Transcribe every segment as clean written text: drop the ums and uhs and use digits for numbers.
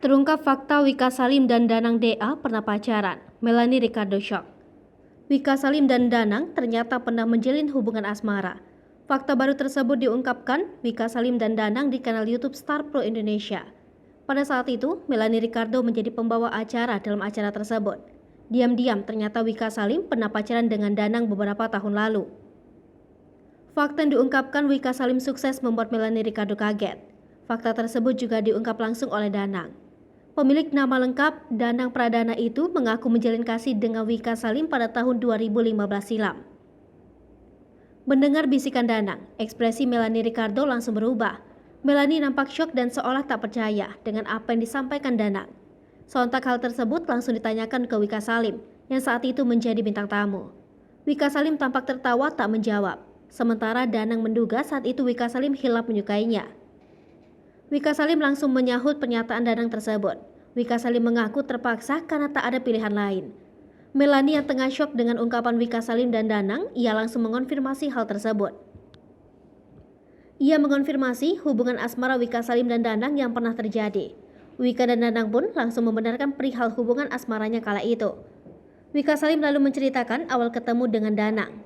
Terungkap fakta Wika Salim dan Danang DA pernah pacaran, Melanie Ricardo shock. Wika Salim dan Danang ternyata pernah menjalin hubungan asmara. Fakta baru tersebut diungkapkan Wika Salim dan Danang di kanal YouTube Star Pro Indonesia. Pada saat itu, Melanie Ricardo menjadi pembawa acara dalam acara tersebut. Diam-diam ternyata Wika Salim pernah pacaran dengan Danang beberapa tahun lalu. Fakta yang diungkapkan Wika Salim sukses membuat Melanie Ricardo kaget. Fakta tersebut juga diungkap langsung oleh Danang. Pemilik nama lengkap Danang Pradana itu mengaku menjalin kasih dengan Wika Salim pada tahun 2015 silam. Mendengar bisikan Danang, ekspresi Melanie Ricardo langsung berubah. Melanie nampak syok dan seolah tak percaya dengan apa yang disampaikan Danang. Sontak hal tersebut langsung ditanyakan ke Wika Salim yang saat itu menjadi bintang tamu. Wika Salim tampak tertawa tak menjawab, sementara Danang menduga saat itu Wika Salim hilaf menyukainya. Wika Salim langsung menyahut pernyataan Danang tersebut. Wika Salim mengaku terpaksa karena tak ada pilihan lain. Melanie yang tengah syok dengan ungkapan Wika Salim dan Danang, ia langsung mengonfirmasi hal tersebut. Ia mengonfirmasi hubungan asmara Wika Salim dan Danang yang pernah terjadi. Wika dan Danang pun langsung membenarkan perihal hubungan asmaranya kala itu. Wika Salim lalu menceritakan awal ketemu dengan Danang.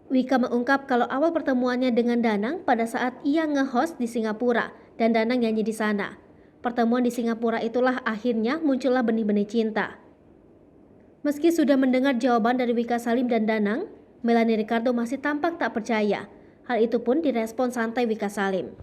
Wika mengungkap kalau awal pertemuannya dengan Danang pada saat ia nge-host di Singapura dan Danang nyanyi di sana. Pertemuan di Singapura itulah akhirnya muncullah benih-benih cinta. Meski sudah mendengar jawaban dari Wika Salim dan Danang, Melanie Ricardo masih tampak tak percaya. Hal itu pun direspon santai Wika Salim.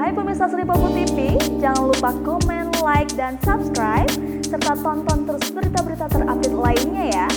Hai pemirsa Sri Popo TV, jangan lupa komen, like, dan subscribe, serta tonton terus berita-berita terupdate lainnya ya.